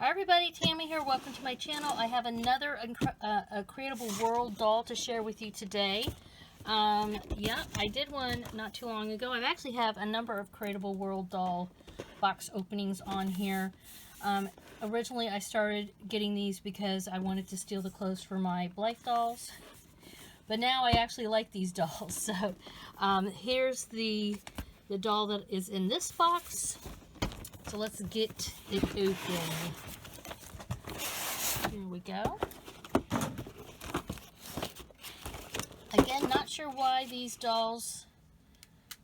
Hi everybody, Tammy here. Welcome to my channel. I have another a Creatable World doll to share with you today. Yeah, I did one not too long ago. I actually have a number of Creatable World doll box openings on here. Originally I started getting these because I wanted to steal the clothes for my Blythe dolls. But now I actually like these dolls. So here's the doll that is in this box. So let's get it open. Here we go. Again, not sure why these dolls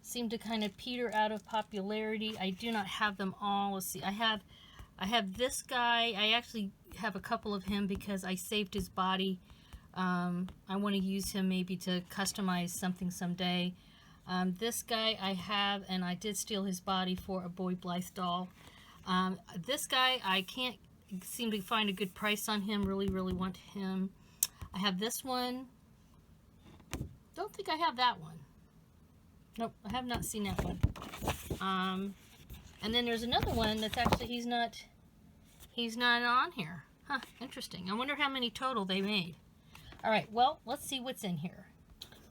seem to kind of peter out of popularity. I do not have them all. Let's see. I have this guy. I actually have a couple of him because I saved his body. I want to use him maybe to customize something someday. This guy I have, and I did steal his body for a Boy Blythe doll. This guy, I can't seem to find a good price on him. Really want him. I have this one. Don't think I have that one. Nope, I have not seen that one. And then there's another one that's actually, he's not on here. Huh, interesting. I wonder how many total they made. All right, well, let's see what's in here.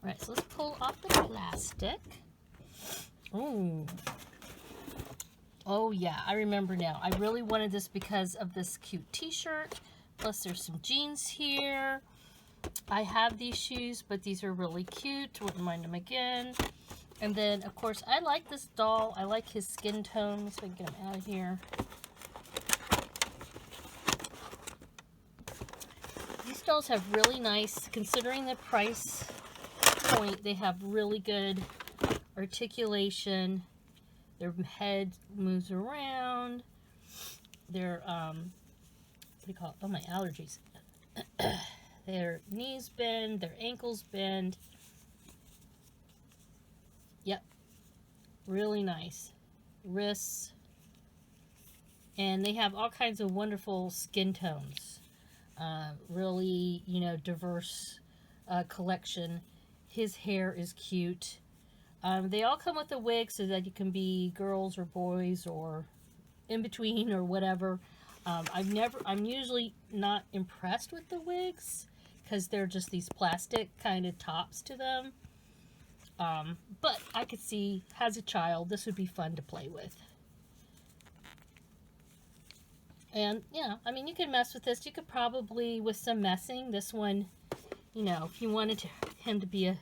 All right, so let's pull off the plastic. Ooh. Oh yeah, I remember now. I really wanted this because of this cute t-shirt. Plus there's some jeans here. I have these shoes, but these are really cute. Wouldn't mind them again. And then, of course, I like this doll. I like his skin tone. So I can get him out of here. These dolls have really nice, considering the price point, they have really good articulation. Their head moves around. Their, what do you call it? Oh, my allergies. Their knees bend, their ankles bend. Yep. Really nice. Wrists. And they have all kinds of wonderful skin tones. Really, you know, diverse collection. His hair is cute. They all come with a wig so that you can be girls or boys or in between or whatever. I'm usually not impressed with the wigs because they're just these plastic kind of tops to them. But I could see, as a child, this would be fun to play with. And, yeah, I mean, you can mess with this. You could probably, with some messing, this one, you know, if you wanted him to be a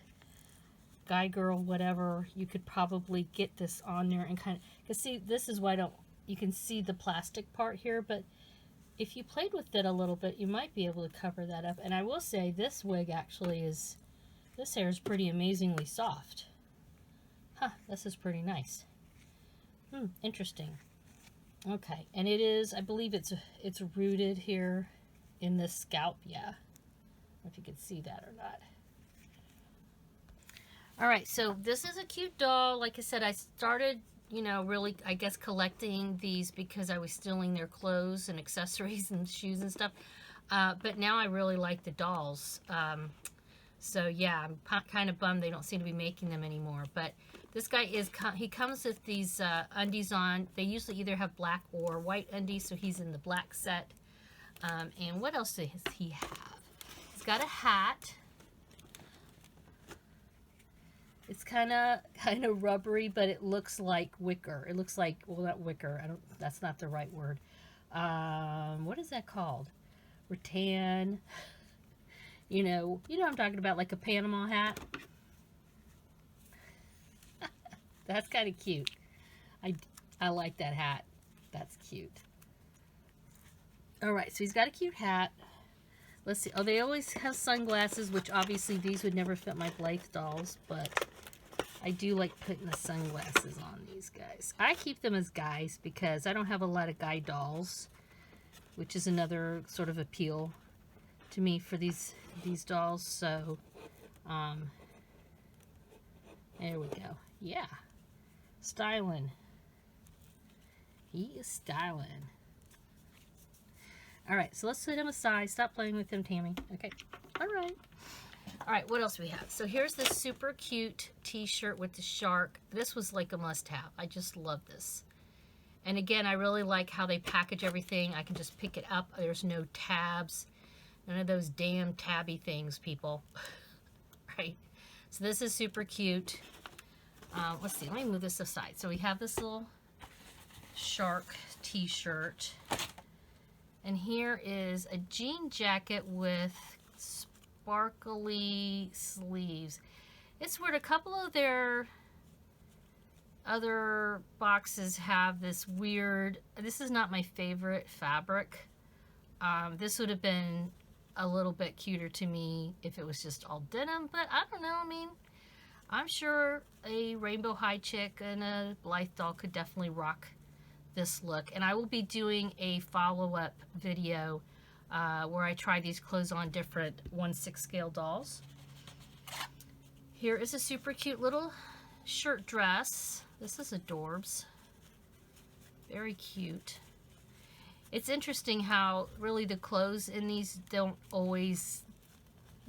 guy, girl, whatever, you could probably get this on there and kind of, because see, this is why you can see the plastic part here, but if you played with it a little bit, you might be able to cover that up. And I will say, this wig actually is, this hair is pretty amazingly soft. Huh, this is pretty nice. Interesting. Okay, and it is, I believe it's rooted here in this scalp, yeah. I don't know if you can see that or not. Alright, so this is a cute doll. Like I said, I started, you know, really, I guess, collecting these because I was stealing their clothes and accessories and shoes and stuff. But now I really like the dolls. So yeah, I'm kind of bummed they don't seem to be making them anymore. But this guy he comes with these undies on. They usually either have black or white undies, so he's in the black set. And what else does he have? He's got a hat. It's kind of rubbery, but it looks like wicker. It looks like, well, not wicker. That's not the right word. What is that called? Rattan. You know what I'm talking about, like a Panama hat. That's kind of cute. I like that hat. That's cute. All right, so he's got a cute hat. Let's see. Oh, they always have sunglasses, which obviously these would never fit my Blythe dolls, but I do like putting the sunglasses on these guys. I keep them as guys because I don't have a lot of guy dolls, which is another sort of appeal to me for these dolls. So, there we go. Yeah. Styling. He is styling. All right, so let's set him aside. Stop playing with him, Tammy. Okay. All right. All right, what else do we have? So here's this super cute t-shirt with the shark. This was like a must-have. I just love this. And again, I really like how they package everything. I can just pick it up. There's no tabs. None of those damn tabby things, people. Right? So this is super cute. Let's see. Let me move this aside. So we have this little shark t-shirt. And here is a jean jacket with sparkly sleeves. It's weird. A couple of their other boxes have this weird, this is not my favorite fabric. This would have been a little bit cuter to me if it was just all denim, but I don't know. I mean, I'm sure a rainbow high chick and a Blythe doll could definitely rock this look. And I will be doing a follow-up video where I try these clothes on different 1/6 scale dolls. Here is a super cute little shirt dress. This is adorbs. Very cute. It's interesting how really the clothes in these don't always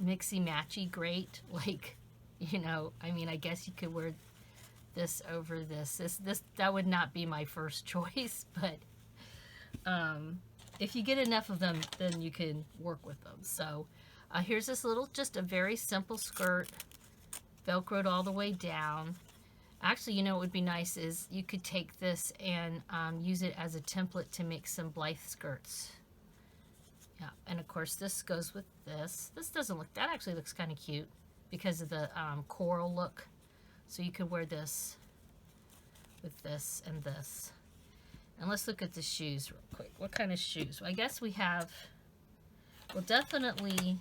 mixy-matchy great. Like, you know, I mean, I guess you could wear this over this. That would not be my first choice, but if you get enough of them, then you can work with them. So here's this little, just a very simple skirt, Velcroed all the way down. Actually, you know what would be nice is you could take this and use it as a template to make some Blythe skirts. Yeah, and of course this goes with this. This doesn't look, that actually looks kind of cute because of the coral look. So you could wear this with this and this. And let's look at the shoes real quick. What kind of shoes? Well, I guess we have, well, definitely,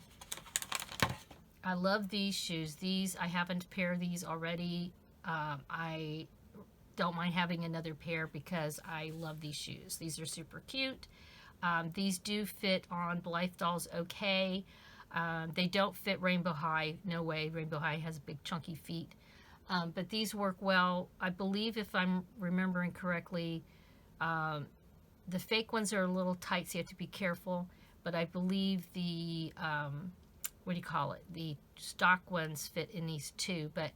I love these shoes. These, I happen to pair these already. I don't mind having another pair because I love these shoes. These are super cute. These do fit on Blythe dolls okay. They don't fit Rainbow High. No way. Rainbow High has big chunky feet. But these work well. I believe, if I'm remembering correctly, the fake ones are a little tight, so you have to be careful. But I believe the, what do you call it? The stock ones fit in these too. But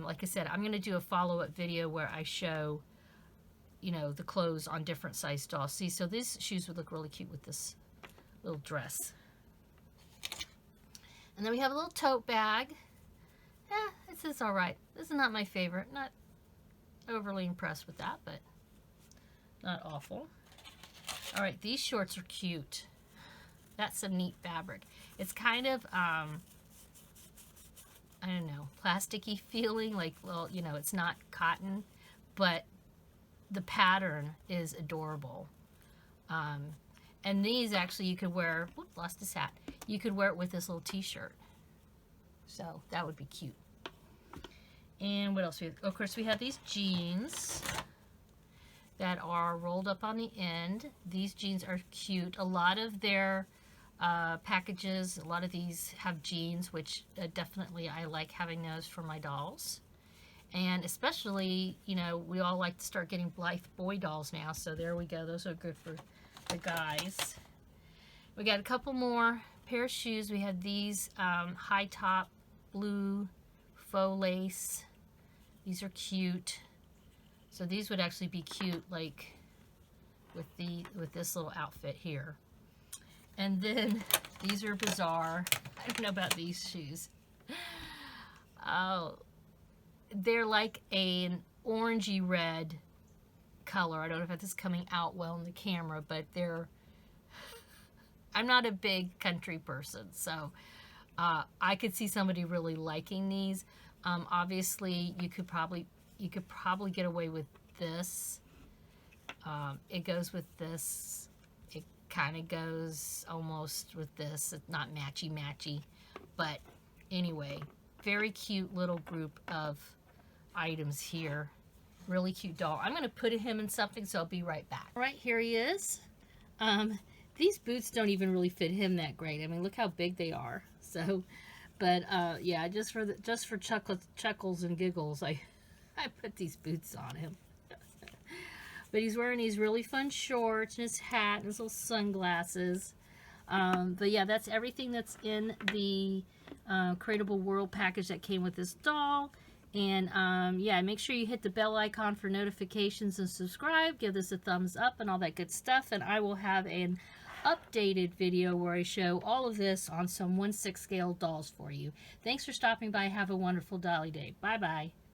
like I said, I'm going to do a follow-up video where I show, you know, the clothes on different size dolls. See, so these shoes would look really cute with this little dress. And then we have a little tote bag. Yeah, this is alright. This is not my favorite. Not overly impressed with that, but not awful. Alright, these shorts are cute. That's some neat fabric. It's kind of, I don't know, plasticky feeling. Like, well, you know, it's not cotton, but the pattern is adorable. And these actually you could wear, whoop, lost his hat. You could wear it with this little t-shirt. So that would be cute. And what else? Of course, we have these jeans that are rolled up on the end. These jeans are cute. A lot of their packages, a lot of these have jeans, which definitely I like having those for my dolls. And especially, you know, we all like to start getting Blythe boy dolls now. So there we go. Those are good for the guys. We got a couple more pair of shoes. We have these high top blue faux lace. These are cute. So these would actually be cute, like with this little outfit here. And then these are bizarre. I don't know about these shoes. Oh, they're like an orangey red color. I don't know if this is coming out well in the camera, but they're, I'm not a big country person, so I could see somebody really liking these. Obviously, you could probably get away with this. It goes with this. It kind of goes almost with this. It's not matchy, but anyway, very cute little group of items here. Really cute doll. I'm going to put him in something, so I'll be right back. All right, here he is. These boots don't even really fit him that great. I mean, look how big they are. So, but yeah, just for chuckles and giggles, I put these boots on him. But he's wearing these really fun shorts and his hat and his little sunglasses. But yeah, that's everything that's in the Creatable World package that came with this doll. And yeah, make sure you hit the bell icon for notifications and subscribe. Give this a thumbs up and all that good stuff. And I will have an updated video where I show all of this on some 1/6 scale dolls for you. Thanks for stopping by. Have a wonderful dolly day. Bye-bye.